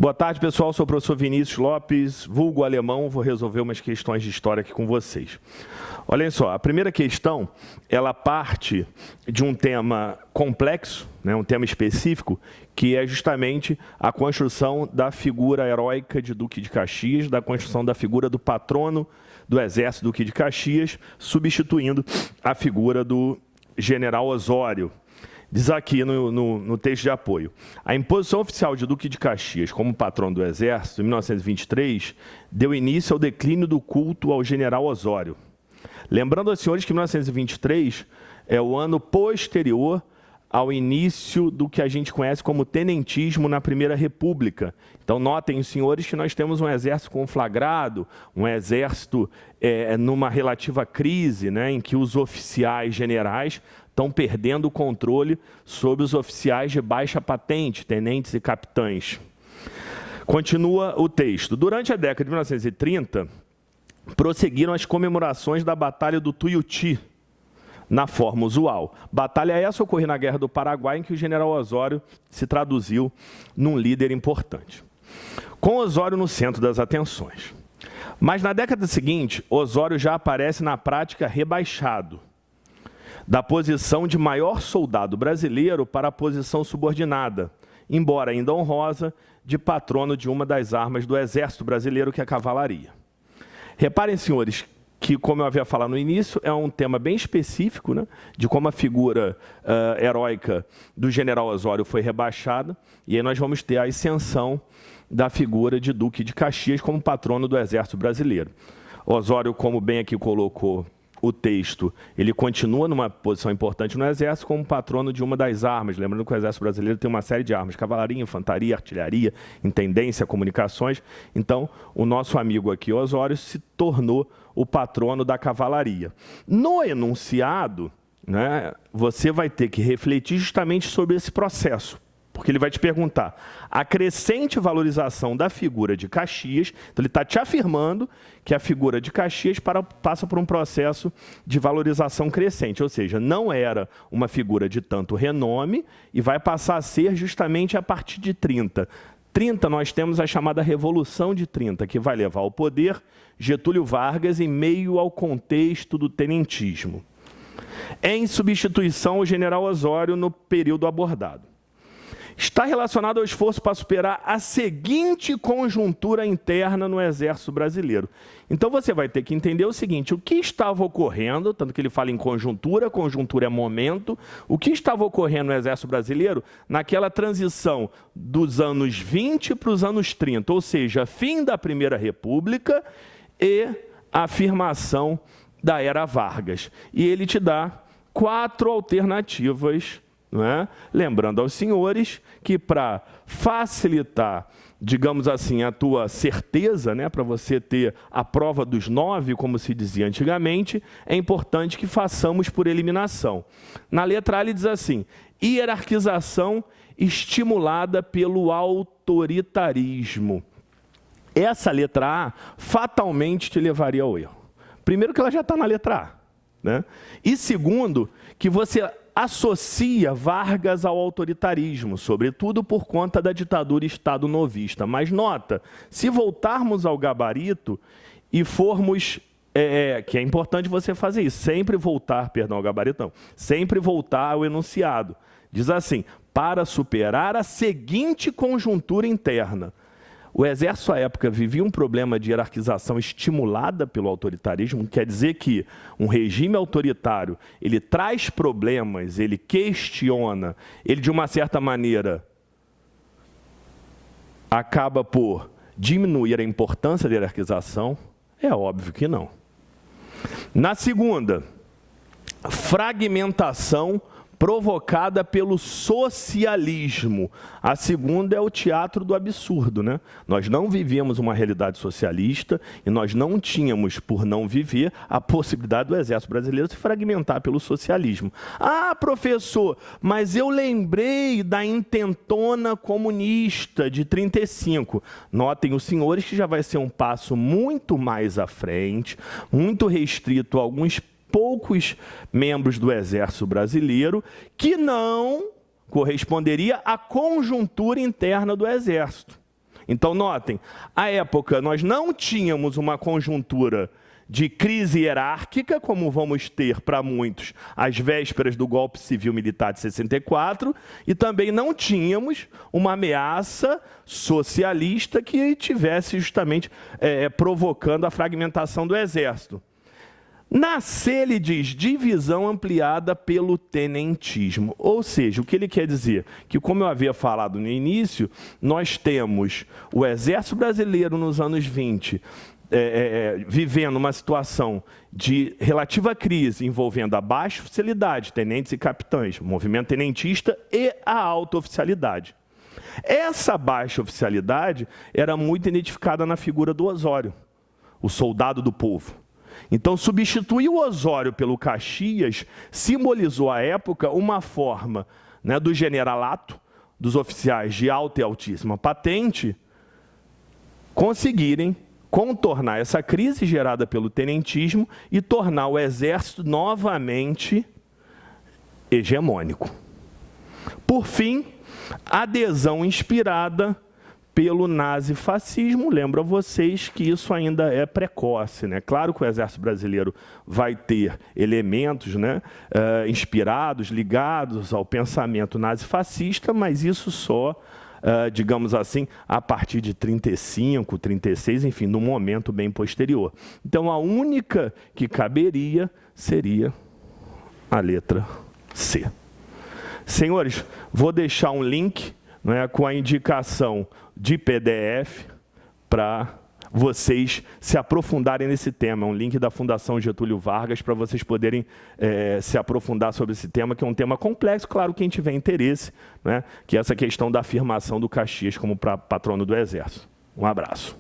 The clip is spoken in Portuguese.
Boa tarde, pessoal. Sou o professor Vinícius Lopes, vulgo alemão. Vou resolver umas questões de história aqui com vocês. Olhem só, a primeira questão, ela parte de um tema complexo, né, um tema específico, que é justamente a construção da figura heróica de Duque de Caxias, da construção da figura do patrono do Exército Duque de Caxias, substituindo a figura do general Osório. Diz aqui no texto de apoio: a imposição oficial de Duque de Caxias como patrono do Exército, em 1923, deu início ao declínio do culto ao general Osório. Lembrando aos senhores que 1923 é o ano posterior ao início do que a gente conhece como tenentismo na Primeira República. Então, notem, senhores, que nós temos um exército conflagrado, um exército numa relativa crise, né, em que os oficiais generais estão perdendo o controle sobre os oficiais de baixa patente, tenentes e capitães. Continua o texto. Durante a década de 1930, prosseguiram as comemorações da Batalha do Tuiuti, na forma usual. Batalha essa ocorreu na Guerra do Paraguai, em que o general Osório se traduziu num líder importante, com Osório no centro das atenções. Mas na década seguinte, Osório já aparece na prática rebaixado da posição de maior soldado brasileiro para a posição subordinada, embora ainda honrosa, de patrono de uma das armas do Exército Brasileiro, que é a cavalaria. Reparem, senhores, que, como eu havia falado no início, é um tema bem específico, né, de como a figura heróica do general Osório foi rebaixada, e aí nós vamos ter a ascensão da figura de Duque de Caxias como patrono do Exército Brasileiro. Osório, como bem aqui colocou o texto, ele continua numa posição importante no Exército como patrono de uma das armas. Lembrando que o Exército Brasileiro tem uma série de armas: cavalaria, infantaria, artilharia, intendência, comunicações. Então, o nosso amigo aqui, Osório, se tornou o patrono da cavalaria. No enunciado, né, você vai ter que refletir justamente sobre esse processo, porque ele vai te perguntar a crescente valorização da figura de Caxias. Então, ele está te afirmando que a figura de Caxias passa por um processo de valorização crescente, ou seja, não era uma figura de tanto renome e vai passar a ser justamente a partir de 30. Nós temos a chamada Revolução de 30, que vai levar ao poder Getúlio Vargas em meio ao contexto do tenentismo, em substituição ao general Osório no período abordado. Está relacionado ao esforço para superar a seguinte conjuntura interna no Exército Brasileiro. Então, você vai ter que entender o seguinte: o que estava ocorrendo, tanto que ele fala em conjuntura é momento, o que estava ocorrendo no Exército Brasileiro naquela transição dos anos 20 para os anos 30, ou seja, fim da Primeira República e a afirmação da Era Vargas. E ele te dá 4 alternativas, não é? Lembrando aos senhores que, para facilitar, digamos assim, a tua certeza, né, para você ter a prova dos 9, como se dizia antigamente, é importante que façamos por eliminação. Na letra A ele diz assim: hierarquização estimulada pelo autoritarismo. Essa letra A fatalmente te levaria ao erro. Primeiro, que ela já está na letra A, né? E segundo, que você associa Vargas ao autoritarismo, sobretudo por conta da ditadura estado-novista. Mas nota, se voltarmos ao gabarito e formos, que é importante você fazer isso, sempre voltar ao enunciado. Diz assim: para superar a seguinte conjuntura interna. O Exército, à época, vivia um problema de hierarquização estimulada pelo autoritarismo. Quer dizer que um regime autoritário, ele traz problemas, ele questiona, ele, de uma certa maneira, acaba por diminuir a importância da hierarquização? É óbvio que não. Na segunda, fragmentação provocada pelo socialismo. A segunda é o teatro do absurdo, né? Nós não vivíamos uma realidade socialista e nós não tínhamos, por não viver, a possibilidade do Exército Brasileiro se fragmentar pelo socialismo. Ah, professor, mas eu lembrei da intentona comunista de 35. Notem os senhores que já vai ser um passo muito mais à frente, muito restrito a alguns poucos membros do Exército Brasileiro, que não corresponderia à conjuntura interna do Exército. Então, notem, à época nós não tínhamos uma conjuntura de crise hierárquica, como vamos ter para muitos às vésperas do golpe civil-militar de 64, e também não tínhamos uma ameaça socialista que estivesse justamente provocando a fragmentação do Exército. Nascer, ele diz, divisão ampliada pelo tenentismo. Ou seja, o que ele quer dizer? Que, como eu havia falado no início, nós temos o Exército Brasileiro nos anos 20, vivendo uma situação de relativa crise envolvendo a baixa oficialidade, tenentes e capitães, o movimento tenentista e a alta oficialidade. Essa baixa oficialidade era muito identificada na figura do Osório, o soldado do povo. Então, substituir o Osório pelo Caxias simbolizou à época uma forma, né, do generalato, dos oficiais de alta e altíssima patente, conseguirem contornar essa crise gerada pelo tenentismo e tornar o Exército novamente hegemônico. Por fim, adesão inspirada pelo nazifascismo. Lembro a vocês que isso ainda é precoce, né? Claro que o Exército Brasileiro vai ter elementos, né, inspirados, ligados ao pensamento nazifascista, mas isso só, digamos assim, a partir de 35, 36, enfim, num momento bem posterior. Então, a única que caberia seria a letra C. Senhores, vou deixar um link, né, com a indicação de PDF para vocês se aprofundarem nesse tema. É um link da Fundação Getúlio Vargas para vocês poderem se aprofundar sobre esse tema, que é um tema complexo, claro, quem tiver interesse, né, que é essa questão da afirmação do Caxias como patrono do Exército. Um abraço.